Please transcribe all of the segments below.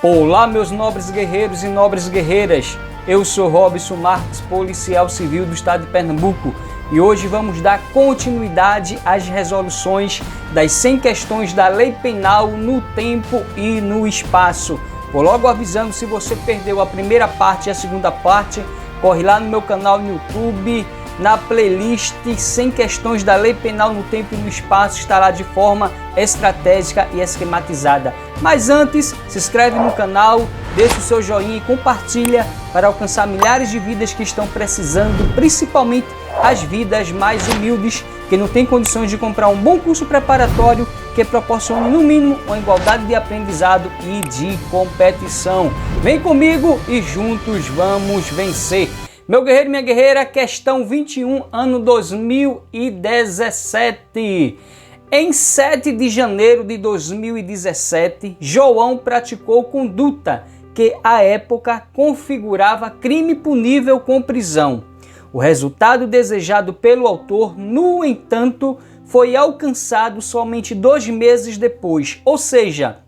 Olá, meus nobres guerreiros e nobres guerreiras. Eu sou Robson Marques, policial civil do estado de Pernambuco, e hoje vamos dar continuidade às resoluções das 100 questões da Lei Penal no tempo e no espaço. Vou logo avisando, se você perdeu a primeira parte e a segunda parte, corre lá no meu canal no YouTube, na playlist 100 questões da Lei Penal no tempo e no espaço, estará de forma estratégica e esquematizada. Mas antes, se inscreve no canal, deixa o seu joinha e compartilha para alcançar milhares de vidas que estão precisando, principalmente as vidas mais humildes, que não têm condições de comprar um bom curso preparatório que proporcione no mínimo uma igualdade de aprendizado e de competição. Vem comigo e juntos vamos vencer. Meu guerreiro e minha guerreira, questão 21, ano 2017. Em 7 de janeiro de 2017, João praticou conduta que, à época, configurava crime punível com prisão. O resultado desejado pelo autor, no entanto, foi alcançado somente 2 meses depois, ou seja,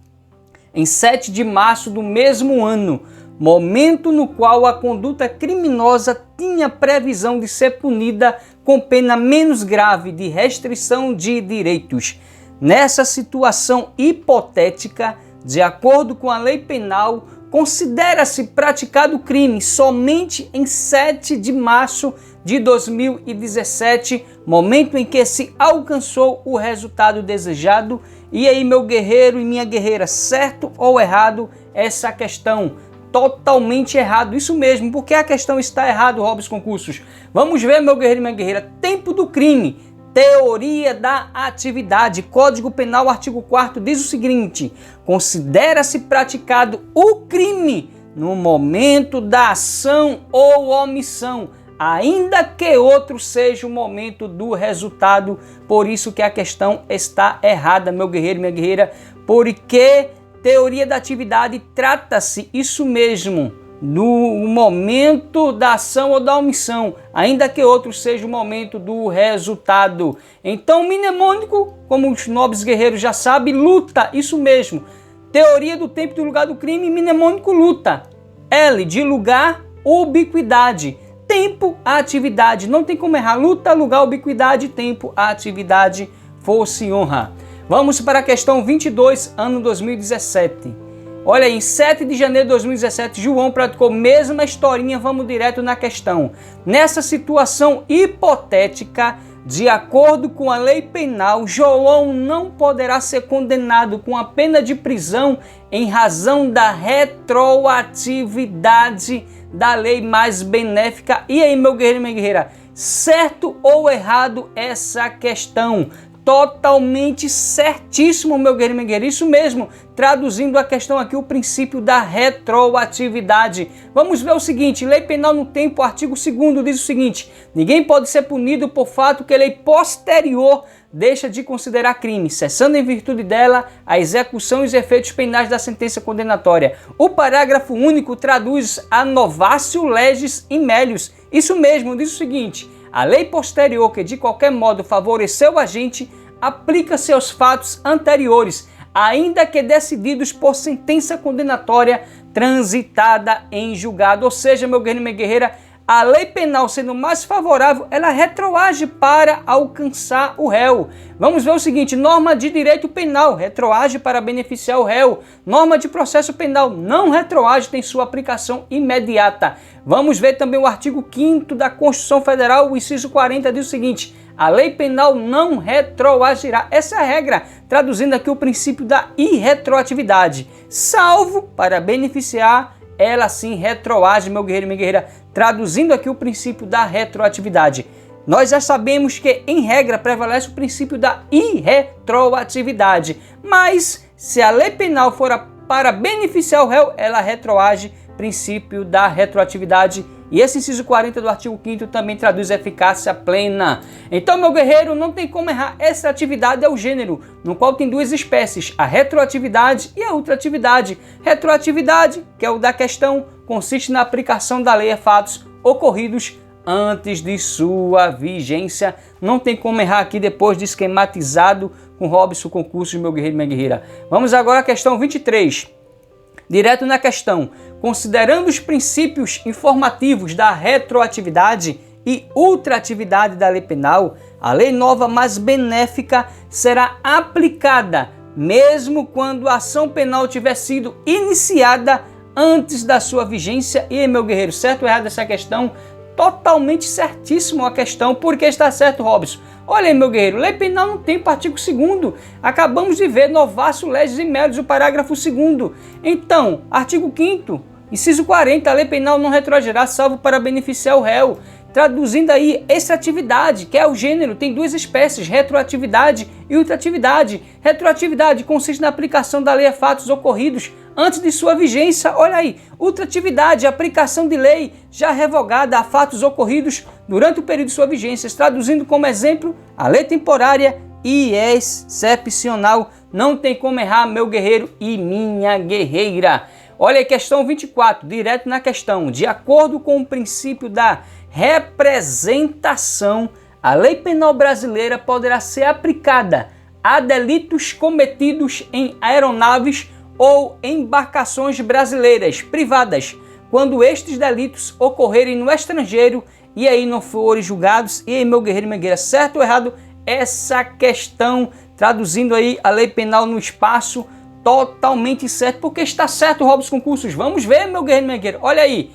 em 7 de março do mesmo ano, momento no qual a conduta criminosa tinha previsão de ser punida com pena menos grave de restrição de direitos. Nessa situação hipotética, de acordo com a lei penal, considera-se praticado o crime somente em 7 de março de 2017, momento em que se alcançou o resultado desejado. E aí, meu guerreiro e minha guerreira, certo ou errado essa questão? Totalmente errado, isso mesmo. Porque a questão está errada, Robson Concursos? Vamos ver, meu guerreiro e minha guerreira. Tempo do crime, teoria da atividade. Código Penal, artigo 4º, diz o seguinte: considera-se praticado o crime no momento da ação ou omissão, ainda que outro seja o momento do resultado. Por isso que a questão está errada, meu guerreiro e minha guerreira, porque teoria da atividade trata-se, isso mesmo, no momento da ação ou da omissão, ainda que outro seja o momento do resultado. Então, mnemônico, como os nobres guerreiros já sabem, luta, isso mesmo. Teoria do tempo e do lugar do crime, mnemônico, luta. L de lugar, ubiquidade. Tempo, atividade. Não tem como errar. Luta, lugar, ubiquidade, tempo, atividade, força e honra. Vamos para a questão 22, ano 2017. Olha aí, em 7 de janeiro de 2017, João praticou a mesma historinha. Vamos direto na questão. Nessa situação hipotética, de acordo com a lei penal, João não poderá ser condenado com a pena de prisão em razão da retroatividade da lei mais benéfica. E aí, meu guerreiro e minha guerreira, certo ou errado essa questão? Totalmente certíssimo, meu guerreiro e minha guerreira. Isso mesmo, traduzindo a questão aqui, o princípio da retroatividade. Vamos ver o seguinte: Lei Penal no tempo, artigo 2º, diz o seguinte: ninguém pode ser punido por fato que lei posterior deixa de considerar crime, cessando em virtude dela a execução e os efeitos penais da sentença condenatória. O parágrafo único traduz a novatio legis in melius. Isso mesmo, diz o seguinte: a lei posterior que de qualquer modo favoreceu o agente aplica-se aos fatos anteriores, ainda que decididos por sentença condenatória transitada em julgado. Ou seja, meu guerreiro e minha guerreira, a lei penal sendo mais favorável, ela retroage para alcançar o réu. Vamos ver o seguinte: norma de direito penal, retroage para beneficiar o réu. Norma de processo penal, não retroage, tem sua aplicação imediata. Vamos ver também o artigo 5º da Constituição Federal, o inciso 40, diz o seguinte: a lei penal não retroagirá. Essa é a regra, traduzindo aqui o princípio da irretroatividade. Salvo para beneficiar, ela sim retroage, meu guerreiro e minha guerreira, traduzindo aqui o princípio da retroatividade. Nós já sabemos que, em regra, prevalece o princípio da irretroatividade, mas se a lei penal for para beneficiar o réu, ela retroage, princípio da retroatividade. E esse inciso 40 do artigo 5º também traduz eficácia plena. Então, meu guerreiro, não tem como errar. Essa atividade é o gênero, no qual tem duas espécies, a retroatividade e a ultratividade. Retroatividade, que é o da questão, consiste na aplicação da lei a fatos ocorridos antes de sua vigência. Não tem como errar aqui depois de esquematizado com Robson Concursos, meu guerreiro e minha guerreira. Vamos agora à questão 23. Direto na questão, considerando os princípios informativos da retroatividade e ultratividade da lei penal, a lei nova mais benéfica será aplicada mesmo quando a ação penal tiver sido iniciada antes da sua vigência. E meu guerreiro, certo ou errado essa questão? Totalmente certíssimo a questão. Por que está certo, Robson? Olha aí, meu guerreiro, lei penal não tem artigo 2º. Acabamos de ver novatio legis in mediis, o parágrafo 2º. Então, artigo 5º, inciso 40, a lei penal não retroagirá salvo para beneficiar o réu. Traduzindo aí, extratividade, que é o gênero, tem duas espécies, retroatividade e ultratividade. Retroatividade consiste na aplicação da lei a fatos ocorridos antes de sua vigência. Olha aí, ultratividade, aplicação de lei já revogada a fatos ocorridos durante o período de sua vigência. Traduzindo como exemplo, a lei temporária e excepcional. Não tem como errar, meu guerreiro e minha guerreira. Olha aí, questão 24, direto na questão. De acordo com o princípio da representação, a lei penal brasileira poderá ser aplicada a delitos cometidos em aeronaves ou embarcações brasileiras privadas, quando estes delitos ocorrerem no estrangeiro e aí não forem julgados. E aí, meu guerreiro e minha guerreira, certo ou errado essa questão? Traduzindo aí a lei penal no espaço, totalmente certo. Porque está certo, Robson Concursos? Vamos ver, meu guerreiro e minha guerreira. Olha aí,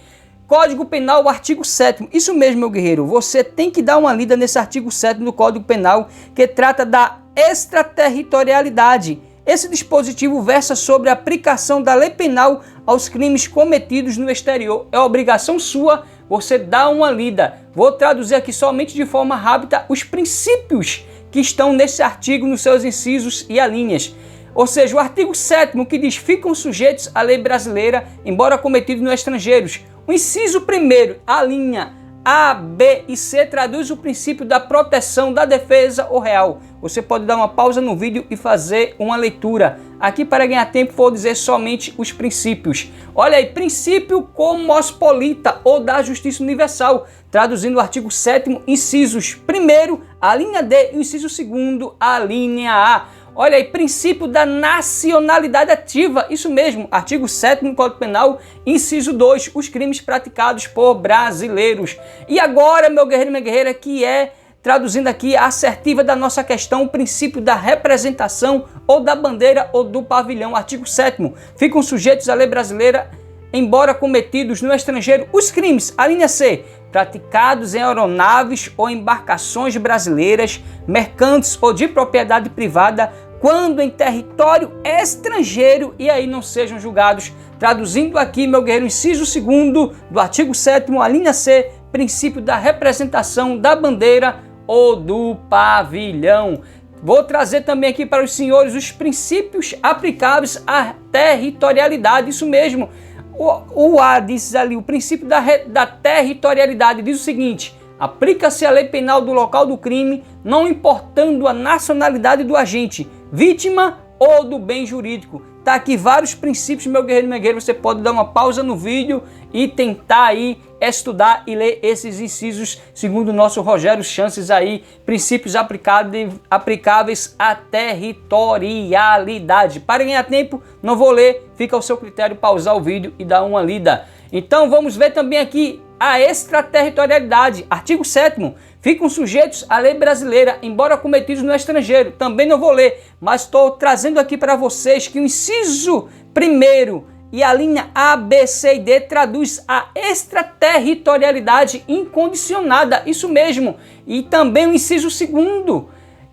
Código Penal, artigo 7º. Isso mesmo, meu guerreiro. Você tem que dar uma lida nesse artigo 7º do Código Penal, que trata da extraterritorialidade. Esse dispositivo versa sobre a aplicação da lei penal aos crimes cometidos no exterior. É obrigação sua você dar uma lida. Vou traduzir aqui somente de forma rápida os princípios que estão nesse artigo, nos seus incisos e alíneas. Ou seja, o artigo 7º que diz: ficam sujeitos à lei brasileira, embora cometidos no estrangeiros. O inciso 1º, a linha A, B e C, traduz o princípio da proteção, da defesa ou real. Você pode dar uma pausa no vídeo e fazer uma leitura. Aqui, para ganhar tempo, vou dizer somente os princípios. Olha aí, princípio cosmopolita ou da justiça universal, traduzindo o artigo 7º, incisos 1º, a linha D, e o inciso 2º, a linha A. Olha aí, princípio da nacionalidade ativa, isso mesmo, artigo 7º do Código Penal, inciso 2, os crimes praticados por brasileiros. E agora, meu guerreiro e minha guerreira, que é, traduzindo aqui a assertiva da nossa questão, o princípio da representação ou da bandeira ou do pavilhão, artigo 7º, ficam sujeitos à lei brasileira, embora cometidos no estrangeiro, os crimes, a linha C, praticados em aeronaves ou embarcações brasileiras, mercantes ou de propriedade privada, quando em território estrangeiro, e aí não sejam julgados. Traduzindo aqui, meu guerreiro, inciso 2º do artigo 7º, a linha C, princípio da representação da bandeira ou do pavilhão. Vou trazer também aqui para os senhores os princípios aplicáveis à territorialidade, isso mesmo. O A diz ali, o princípio da territorialidade diz o seguinte: aplica-se a lei penal do local do crime, não importando a nacionalidade do agente, vítima ou do bem jurídico. Tá aqui vários princípios, meu guerreiro e minha guerreira. Você pode dar uma pausa no vídeo e tentar aí estudar e ler esses incisos, segundo o nosso Rogério Chances aí, princípios aplicáveis à territorialidade. Para ganhar tempo, não vou ler, fica ao seu critério pausar o vídeo e dar uma lida. Então vamos ver também aqui a extraterritorialidade, artigo 7º, ficam sujeitos à lei brasileira, embora cometidos no estrangeiro. Também não vou ler, mas estou trazendo aqui para vocês que o inciso 1º e a linha A, B, C e D traduz a extraterritorialidade incondicionada, isso mesmo. E também o inciso 2º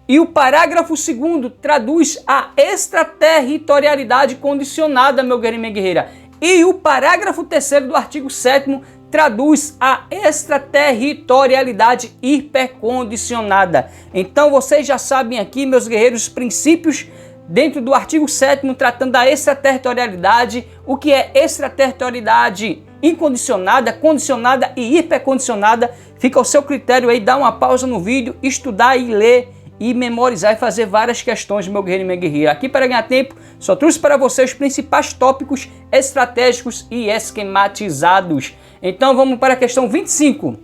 e o parágrafo 2º traduz a extraterritorialidade condicionada, meu guerreiro e minha guerreira. E o parágrafo 3º do artigo 7º traduz a extraterritorialidade hipercondicionada. Então vocês já sabem aqui, meus guerreiros, os princípios dentro do artigo 7º tratando da extraterritorialidade, o que é extraterritorialidade incondicionada, condicionada e hipercondicionada. Fica ao seu critério aí, dar uma pausa no vídeo, estudar e ler e memorizar e fazer várias questões, meu guerreiro e minha guerreira. Aqui, para ganhar tempo, só trouxe para você os principais tópicos estratégicos e esquematizados. Então vamos para a questão 25.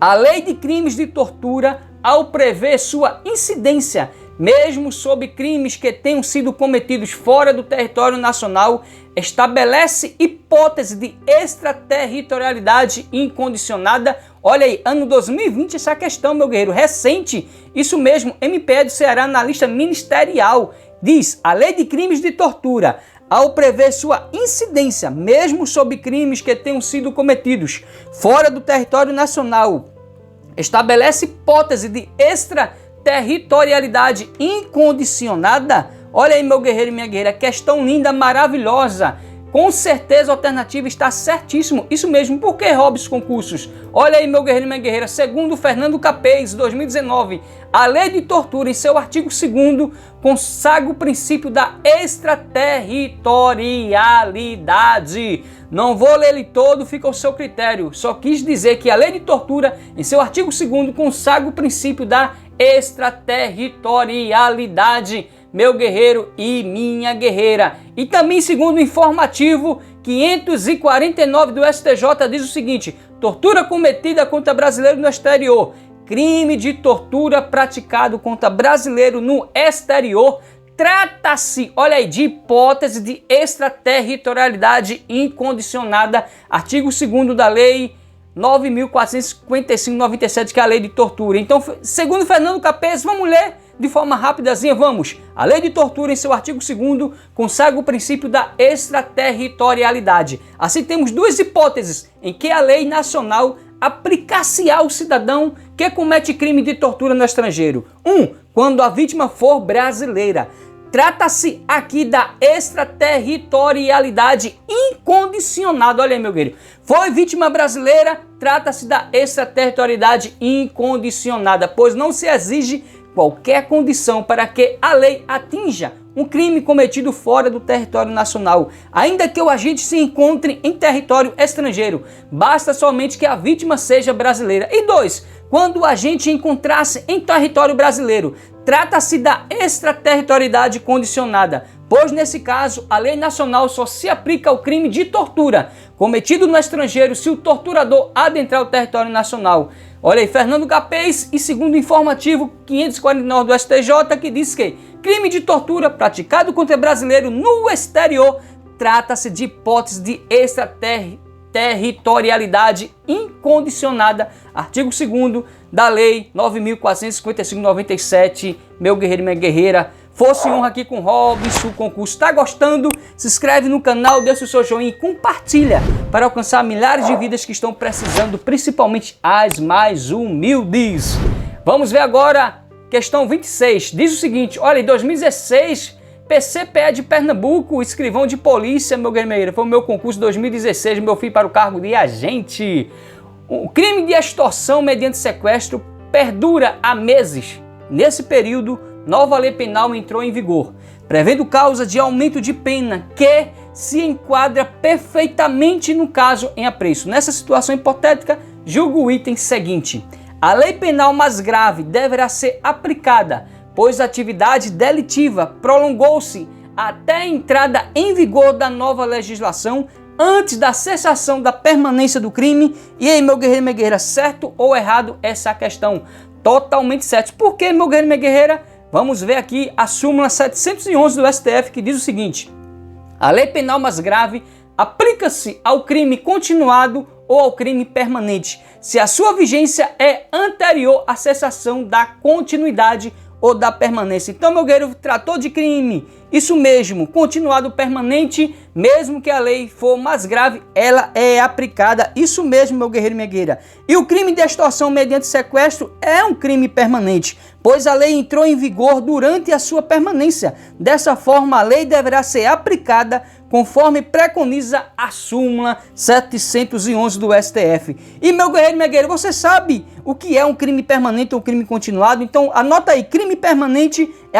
A lei de crimes de tortura, ao prever sua incidência, mesmo sob crimes que tenham sido cometidos fora do território nacional, estabelece hipótese de extraterritorialidade incondicionada. Olha aí, ano 2020, essa questão, meu guerreiro, recente. Isso mesmo, MPE do Ceará, na lista ministerial, diz: a lei de crimes de tortura, ao prever sua incidência, mesmo sob crimes que tenham sido cometidos fora do território nacional, estabelece hipótese de extraterritorialidade incondicionada. Olha aí, meu guerreiro e minha guerreira, questão linda, maravilhosa. Com certeza a alternativa está certíssimo. Isso mesmo, por que Robson Concursos? Olha aí, meu guerreiro e minha guerreira, segundo Fernando Capês, 2019, a lei de tortura, em seu artigo 2º, consagra o princípio da extraterritorialidade. Não vou ler ele todo, fica ao seu critério. Só quis dizer que a lei de tortura, em seu artigo 2º, consagra o princípio da extraterritorialidade, meu guerreiro e minha guerreira. E também, segundo o informativo 549 do STJ, diz o seguinte: tortura cometida contra brasileiro no exterior, crime de tortura praticado contra brasileiro no exterior, trata-se, olha aí, de hipótese de extraterritorialidade incondicionada, artigo 2º da lei 9.455/97, que é a lei de tortura. Então, segundo Fernando Capês, vamos ler de forma rapidazinha, vamos. A lei de tortura, em seu artigo 2º, consagra o princípio da extraterritorialidade. Assim, temos duas hipóteses em que a lei nacional aplicar-se ao cidadão que comete crime de tortura no estrangeiro. Quando a vítima for brasileira. Trata-se aqui da extraterritorialidade incondicionada. Olha aí, meu guerreiro. Foi vítima brasileira, trata-se da extraterritorialidade incondicionada, pois não se exige qualquer condição para que a lei atinja um crime cometido fora do território nacional, ainda que o agente se encontre em território estrangeiro. Basta somente que a vítima seja brasileira. E 2, quando o agente encontrasse em território brasileiro, trata-se da extraterritorialidade condicionada, pois nesse caso a lei nacional só se aplica ao crime de tortura cometido no estrangeiro se o torturador adentrar o território nacional. Olha aí, Fernando Capês, e segundo o informativo 549 do STJ, que diz que crime de tortura praticado contra brasileiro no exterior trata-se de hipótese de extraterritorialidade incondicionada, artigo 2º da lei 9.455/97, meu guerreiro e minha guerreira. Fosse honra aqui com Robson Concurso. Tá gostando? Se inscreve no canal, deixa o seu joinha e compartilha para alcançar milhares de vidas que estão precisando, principalmente as mais humildes. Vamos ver agora questão 26. Diz o seguinte: olha, em 2016, PCPE de Pernambuco, escrivão de polícia, meu guerreiro, foi o meu concurso 2016, meu filho para o cargo de agente. O crime de extorsão mediante sequestro perdura há meses. Nesse período, nova lei penal entrou em vigor, prevendo causa de aumento de pena que se enquadra perfeitamente no caso em apreço. Nessa situação hipotética, julgo o item seguinte: a lei penal mais grave deverá ser aplicada, pois a atividade delitiva prolongou-se até a entrada em vigor da nova legislação, antes da cessação da permanência do crime. E aí, meu guerreiro e minha guerreira, certo ou errado essa questão? Totalmente certo. Por que, meu guerreiro e minha guerreira? Vamos ver aqui a súmula 711 do STF, que diz o seguinte: a lei penal mais grave aplica-se ao crime continuado ou ao crime permanente, se a sua vigência é anterior à cessação da continuidade ou da permanência. Então, meu guerreiro, tratou de crime, isso mesmo, continuado permanente, mesmo que a lei for mais grave, ela é aplicada. Isso mesmo, meu guerreiro e minha guerreira. E o crime de extorsão mediante sequestro é um crime permanente, pois a lei entrou em vigor durante a sua permanência. Dessa forma, a lei deverá ser aplicada conforme preconiza a súmula 711 do STF. E, meu guerreiro e minha guerreira, você sabe o que é um crime permanente ou um crime continuado? Então, anota aí: crime permanente é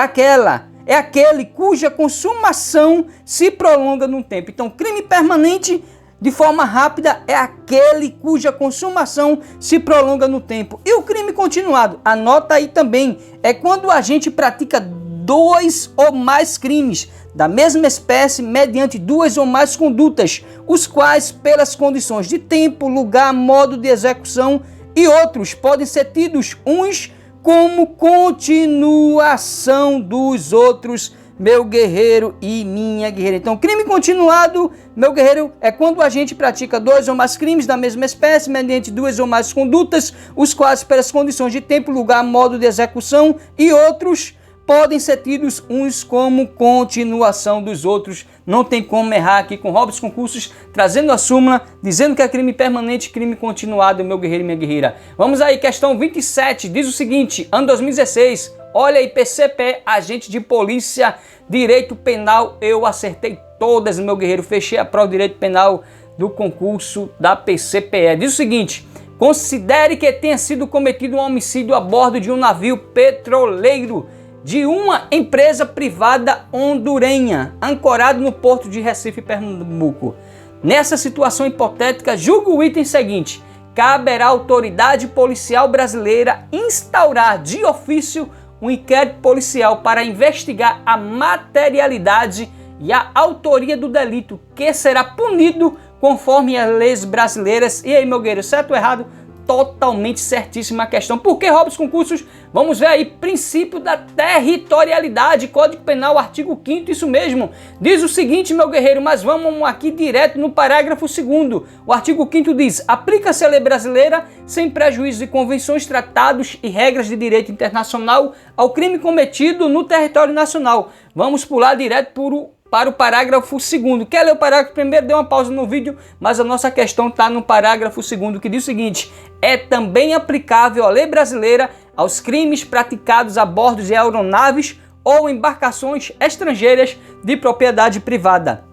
aquele cuja consumação se prolonga no tempo. Então, crime permanente, de forma rápida, é aquele cuja consumação se prolonga no tempo. E o crime continuado, anota aí também, é quando a gente pratica 2 ou mais crimes da mesma espécie mediante 2 ou mais condutas, os quais, pelas condições de tempo, lugar, modo de execução e outros, podem ser tidos uns como continuação dos outros, meu guerreiro e minha guerreira. Então, crime continuado, meu guerreiro, é quando a gente pratica 2 ou mais crimes da mesma espécie, mediante 2 ou mais condutas, os quais, pelas condições de tempo, lugar, modo de execução e outros, podem ser tidos uns como continuação dos outros. Não tem como errar aqui com Robson Concursos, trazendo a súmula, dizendo que é crime permanente, crime continuado, meu guerreiro e minha guerreira. Vamos aí, questão 27, diz o seguinte, ano 2016, olha aí, PCP, agente de polícia, direito penal, eu acertei todas, meu guerreiro, fechei a prova de direito penal do concurso da PCPE. Diz o seguinte, considere que tenha sido cometido um homicídio a bordo de um navio petroleiro de uma empresa privada hondurenha, ancorado no porto de Recife, Pernambuco. Nessa situação hipotética, julga o item seguinte: caberá à autoridade policial brasileira instaurar de ofício um inquérito policial para investigar a materialidade e a autoria do delito, que será punido conforme as leis brasileiras. E aí, meu guerreiro, certo ou errado? Totalmente certíssima a questão. Por que, Robson Concursos? Vamos ver aí, princípio da territorialidade, Código Penal, artigo 5º, isso mesmo. Diz o seguinte, meu guerreiro, mas vamos aqui direto no parágrafo 2º. O artigo 5º diz, aplica-se a lei brasileira sem prejuízo de convenções, tratados e regras de direito internacional ao crime cometido no território nacional. Vamos pular direto para o parágrafo 2º. Quer ler o parágrafo primeiro? Dê uma pausa no vídeo, mas a nossa questão está no parágrafo 2º, que diz o seguinte: é também aplicável a lei brasileira aos crimes praticados a bordo de aeronaves ou embarcações estrangeiras de propriedade privada,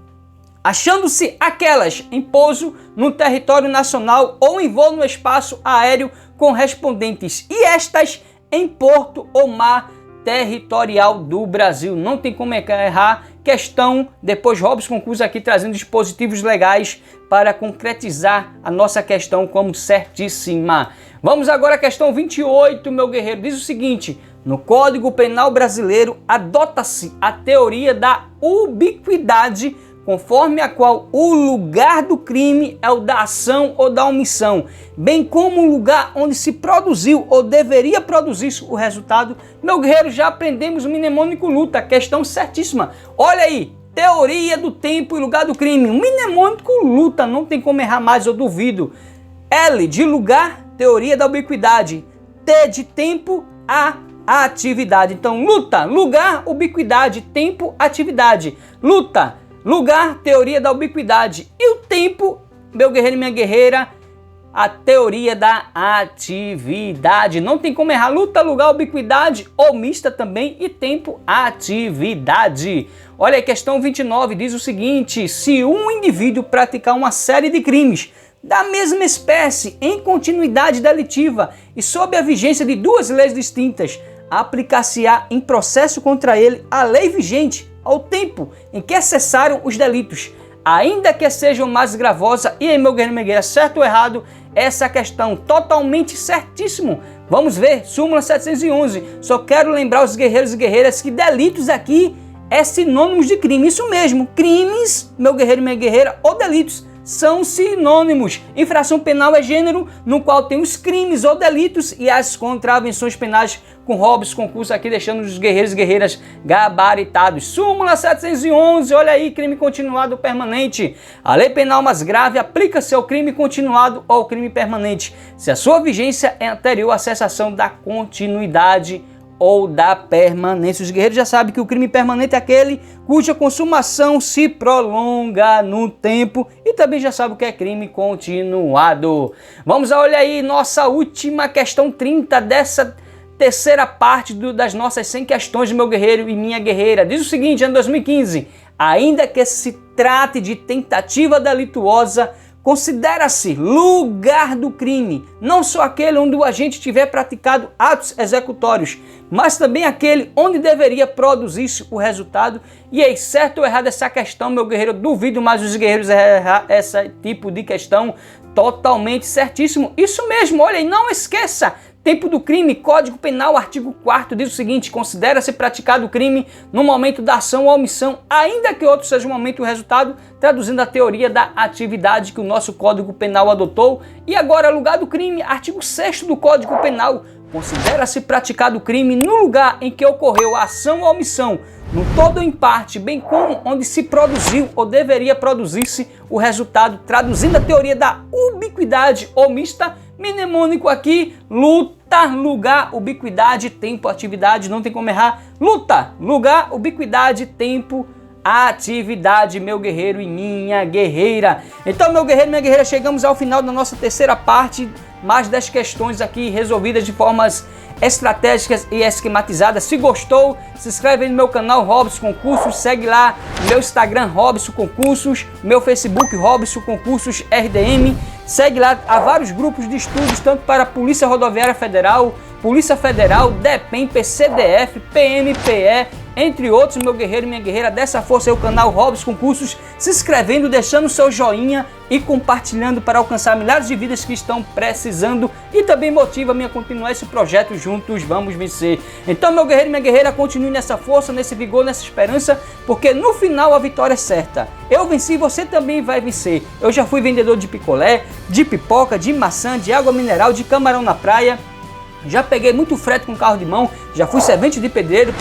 achando-se aquelas em pouso no território nacional ou em voo no espaço aéreo correspondentes, e estas em porto ou mar territorial do Brasil. Não tem como errar. Questão, depois Robson Concursos aqui trazendo dispositivos legais para concretizar a nossa questão como certíssima. Vamos agora à questão 28, meu guerreiro. Diz o seguinte: no Código Penal brasileiro adota-se a teoria da ubiquidade, conforme a qual o lugar do crime é o da ação ou da omissão, bem como o lugar onde se produziu ou deveria produzir o resultado. Meu guerreiro, já aprendemos o mnemônico luta, questão certíssima. Olha aí, teoria do tempo e lugar do crime, o mnemônico luta, não tem como errar mais, eu duvido. L de lugar, teoria da ubiquidade. T de tempo, a atividade. Então, luta, lugar, ubiquidade, tempo, atividade. Luta, lugar, teoria da ubiquidade. E o tempo, meu guerreiro e minha guerreira, a teoria da atividade. Não tem como errar. Luta, lugar, ubiquidade, omista também, e tempo, atividade. Olha aí, questão 29 diz o seguinte: se um indivíduo praticar uma série de crimes da mesma espécie em continuidade delitiva e sob a vigência de 2 leis distintas, aplicar-se-á em processo contra ele a lei vigente ao tempo em que cessaram os delitos, ainda que sejam mais gravosa. E aí, meu guerreiro, minha guerreira, certo ou errado? Essa questão totalmente certíssimo. Vamos ver, súmula 711. Só quero lembrar os guerreiros e guerreiras que delitos aqui é sinônimos de crime. Isso mesmo, crimes, meu guerreiro e minha guerreira, ou delitos são sinônimos. Infração penal é gênero no qual tem os crimes ou delitos e as contravenções penais, com Robson Concursos aqui deixando os guerreiros e guerreiras gabaritados. Súmula 711, olha aí, crime continuado permanente. A lei penal mais grave aplica-se ao crime continuado ou ao crime permanente, se a sua vigência é anterior à cessação da continuidade ou da permanência. Os guerreiros já sabem que o crime permanente é aquele cuja consumação se prolonga no tempo, e também já sabe o que é crime continuado. Vamos olhar aí nossa última questão 30 dessa terceira parte das nossas 100 questões, meu guerreiro e minha guerreira. Diz o seguinte, ano 2015, ainda que se trate de tentativa delituosa, considera-se lugar do crime não só aquele onde o agente tiver praticado atos executórios, mas também aquele onde deveria produzir-se o resultado. E aí, certo ou errado essa questão, meu guerreiro? Eu duvido mais os guerreiros errar esse tipo de questão. Totalmente certíssimo. Isso mesmo, olha aí, não esqueça. Tempo do crime, Código Penal, artigo 4º, diz o seguinte: considera-se praticado o crime no momento da ação ou omissão, ainda que outro seja o momento e o resultado, traduzindo a teoria da atividade que o nosso Código Penal adotou. E agora, lugar do crime, artigo 6º do Código Penal, considera-se praticado o crime no lugar em que ocorreu a ação ou omissão, no todo ou em parte, bem como onde se produziu ou deveria produzir-se o resultado, traduzindo a teoria da ubiquidade omista, mnemônico aqui, luta, lugar, ubiquidade, tempo, atividade, não tem como errar, luta, lugar, ubiquidade, tempo, atividade, meu guerreiro e minha guerreira. Então, meu guerreiro e minha guerreira, chegamos ao final da nossa terceira parte, mais 10 questões aqui resolvidas de formas estratégicas e esquematizadas. Se gostou, se inscreve aí no meu canal Robson Concursos, segue lá meu Instagram Robson Concursos, meu Facebook Robson Concursos RDM, segue lá, há vários grupos de estudos, tanto para a Polícia Rodoviária Federal, Polícia Federal, DEPEN, PCDF, PMPE, entre outros, meu guerreiro e minha guerreira. Dessa força aí o canal Robson Concursos, se inscrevendo, deixando seu joinha e compartilhando para alcançar milhares de vidas que estão precisando, e também motiva-me a continuar esse projeto. Juntos vamos vencer. Então, meu guerreiro e minha guerreira, continue nessa força, nesse vigor, nessa esperança, porque no final a vitória é certa. Eu venci, você também vai vencer. Eu já fui vendedor de picolé, de pipoca, de maçã, de água mineral, de camarão na praia. Já peguei muito frete com carro de mão, já fui servente de pedreiro,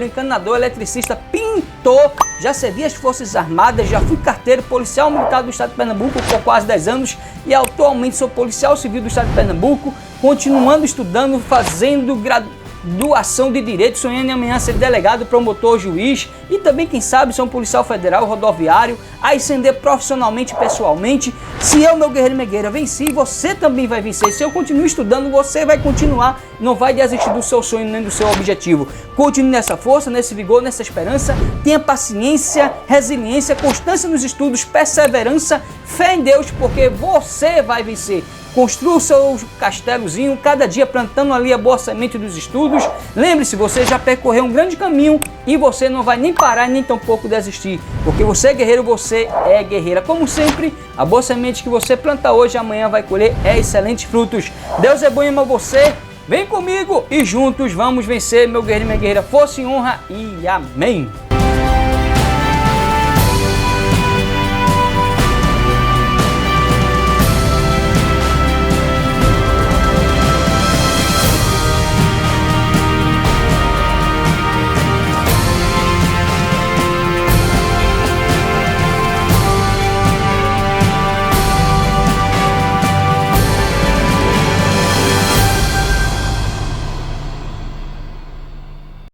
encanador, eletricista, pintor, já servi as Forças Armadas, já fui carteiro, policial militar do estado de Pernambuco por quase 10 anos e atualmente sou policial civil do estado de Pernambuco, continuando estudando, fazendo graduação de Direito, sonhando em amanhã ser delegado, promotor, juiz e também, quem sabe, ser um policial federal, rodoviário, a ascender profissionalmente e pessoalmente. Se eu, meu guerreiro e minha guerreira, venci, você também vai vencer. Se eu continuo estudando, você vai continuar, não vai desistir do seu sonho nem do seu objetivo. Continue nessa força, nesse vigor, nessa esperança, tenha paciência, resiliência, constância nos estudos, perseverança, fé em Deus, porque você vai vencer. Construa o seu castelozinho, cada dia plantando ali a boa semente dos estudos. Lembre-se, você já percorreu um grande caminho e você não vai nem parar nem tampouco desistir, porque você é guerreiro, você é guerreira. Como sempre, a boa semente que você planta hoje, amanhã vai colher excelentes frutos. Deus é bom e ama você. Vem comigo e juntos vamos vencer, meu guerreiro e minha guerreira. Força e honra e amém.